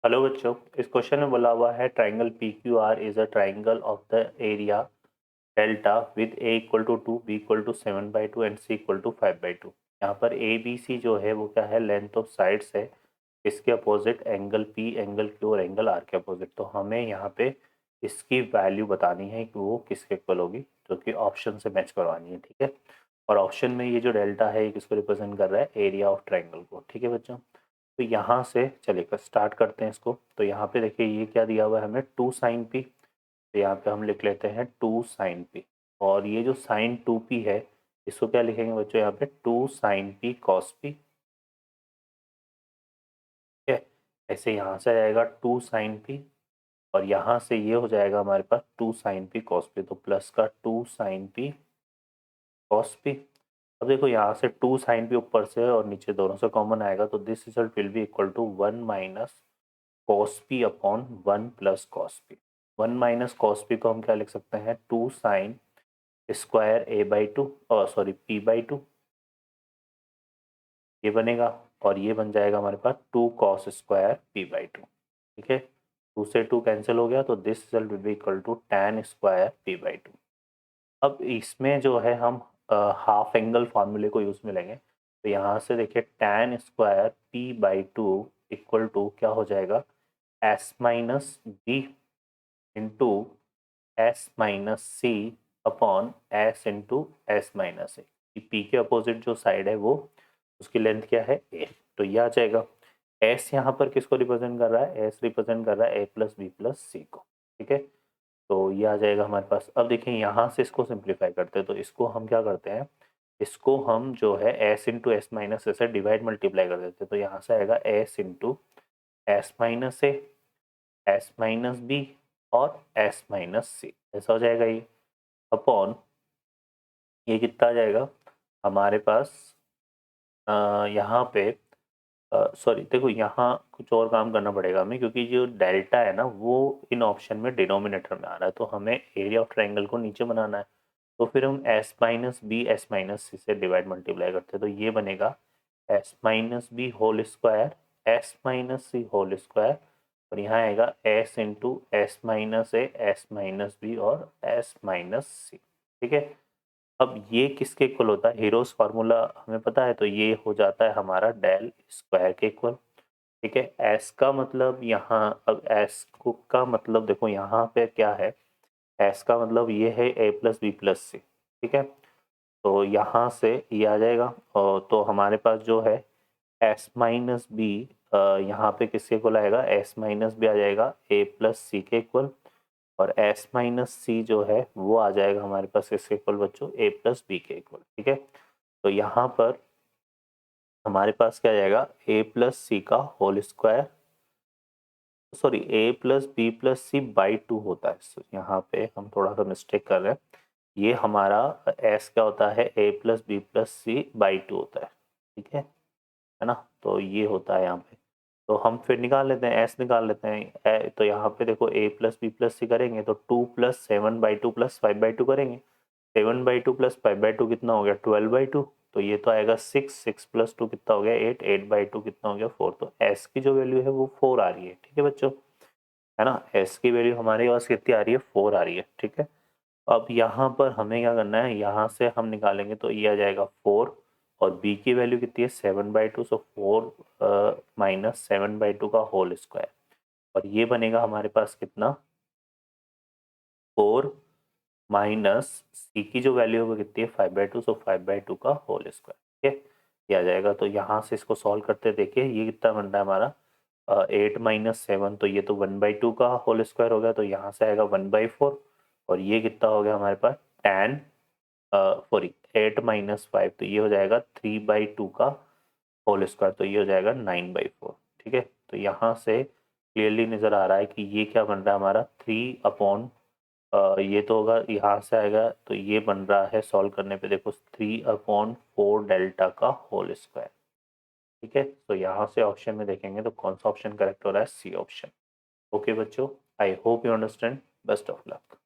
Hello बच्चों, इस question में बोला हुआ है triangle P Q R is a triangle of the area delta with A equal to 2, B equal to 7/2 and C equal to 5/2। यहाँ पर ए बी सी जो है वो क्या है, लेंथ ऑफ साइड्स है। इसके opposite angle P, angle Q और एंगल आर के अपोजिट। तो हमें यहाँ पे इसकी वैल्यू बतानी है कि वो किसके इक्वल होगी, जो कि ऑप्शन से मैच करवानी है। ठीक है, और ऑप्शन में ये जो डेल्टा है ये किसको रिप्रेजेंट कर रहा है, एरिया ऑफ ट्राइंगल को। ठीक है बच्चों, तो यहाँ से चलिए स्टार्ट करते हैं इसको। तो यहाँ पे देखिए ये क्या दिया हुआ है हमें, 2 sin p। तो यहाँ पे हम लिख लेते हैं 2 sin p। और ये जो sin 2p है इसको क्या लिखेंगे बच्चों, यहाँ पे 2 sin p cos p। ठीक है, ऐसे यहाँ से आएगा 2 sin p और यहाँ से ये हो जाएगा हमारे पास 2 sin p cos p। तो प्लस का 2 sin p cos p। अब देखो यहाँ से 2 sin p ऊपर से और नीचे दोनों से कॉमन आएगा, तो this result will be equal to 1 minus cos p upon 1 plus cos p। 1 minus cos p को हम क्या लिख सकते हैं, 2 sine square a by two, sorry p by two, ये बनेगा। और ये बन जाएगा हमारे पास 2 cos square p by two. ठीक है, 2 से 2 कैंसिल हो गया, तो this result will be equal to tan square p by to. अब इसमें जो है हम हाफ एंगल फार्मूले को यूज़ में लेंगे। तो यहाँ से देखिए tan square p by two equal to क्या हो जाएगा, s minus B into S minus C upon S into S minus A. P के अपोजिट जो साइड है वो, उसकी लेंथ क्या है, ए। तो ये आ जाएगा। एस यहाँ पर किसको रिप्रेजेंट कर रहा है, एस रिप्रेजेंट कर रहा है ए प्लस बी प्लस सी को। ठीक है, तो ये आ जाएगा हमारे पास। अब देखिए यहाँ से इसको सिंप्लीफाई करते हैं, तो इसको हम क्या करते हैं, इसको हम जो है एस इंटू एस माइनस ए से डिवाइड मल्टीप्लाई कर देते हैं। तो यहाँ से आएगा S into S minus A, S minus B और एस माइनस सी, ऐसा हो जाएगा ये। अपॉन ये कितना आ जाएगा हमारे पास, यहाँ पे सॉरी देखो यहाँ कुछ और काम करना पड़ेगा हमें, क्योंकि जो डेल्टा है ना वो इन ऑप्शन में डिनोमिनेटर में आ रहा है, तो हमें एरिया ऑफ ट्राइंगल को नीचे बनाना है। तो फिर हम S minus B S minus C से डिवाइड मल्टीप्लाई करते हैं, तो ये बनेगा S minus B whole square S minus C whole square, और यहाँ आएगा S into S minus A S minus B और एस माइनस सी। ठीक है, अब ये किसके इक्वल होता है, हीरोज फार्मूला हमें पता है, तो ये हो जाता है हमारा डेल स्क्वायर के इक्वल। ठीक है, एस का मतलब यहाँ, अब एस को का मतलब देखो यहाँ पे क्या है, एस का मतलब ये है ए प्लस बी प्लस सी। ठीक है, तो यहाँ से ये आ जाएगा, और तो हमारे पास जो है एस माइनस बी, यहाँ पे किसके इक्वल आएगा, एस माइनस बी आ जाएगा ए प्लस सी के इक्वल, और एस माइनस सी जो है वो आ जाएगा हमारे पास किसके इक्वल बच्चों, ए प्लस बी के इक्वल। ठीक है, तो यहाँ पर हमारे पास क्या आ जाएगा, ए प्लस सी का whole square, sorry A plus B plus C by two होता है। यहाँ पे हम थोड़ा सा मिस्टेक कर रहे हैं, ये हमारा एस क्या होता है, A plus B plus C by two होता है। ठीक है ना, तो ये होता है यहाँ पे। तो हम फिर निकाल लेते हैं, एस निकाल लेते हैं। तो यहाँ पे देखो ए प्लस बी प्लस सी करेंगे तो 2 + 7/2 + 5/2 करेंगे। 7/2 + 5/2 कितना हो गया, 12/2। तो ये तो आएगा 6, 6 + 2 कितना हो गया 8, 8/2 कितना हो गया 4। तो एस की जो वैल्यू है वो 4 आ रही है। ठीक है बच्चों, है ना, एस की वैल्यू हमारे पास कितनी आ रही है, 4 आ रही है। ठीक है, अब यहाँ पर हमें क्या करना है, यहाँ से हम निकालेंगे तो ये आ जाएगा 4, और बी की वैल्यू कितनी है 7/2। सो 4 माइनस 7/2 का होल स्क्वायर, और ये बनेगा हमारे पास कितना, 4 माइनस सी की जो वैल्यू है वो कितनी है 5/2। सो 5/2 का होल स्क्वायर। ठीक है, ये आ जाएगा। तो यहाँ से इसको सॉल्व करते देखिए ये कितना बन रहा है हमारा, 8 माइनस 7, तो ये तो 1/2 का होल स्क्वायर हो गया, तो यहाँ से आएगा 1/4। और ये कितना हो गया हमारे पास, tan सॉरी 8 माइनस 5, तो ये हो जाएगा 3/2 का होल स्क्वायर, तो ये हो जाएगा 9/4। ठीक है, तो यहाँ से क्लियरली नज़र आ रहा है कि ये क्या बन रहा है हमारा 3 अपॉन, ये तो होगा यहाँ से आएगा, तो ये बन रहा है सॉल्व करने पे देखो 3/4 डेल्टा का होल स्क्वायर। ठीक है, तो यहाँ से ऑप्शन में देखेंगे तो कौन सा ऑप्शन करेक्ट हो रहा है, सी ऑप्शन। ओके बच्चों, I hope you understand, best of luck.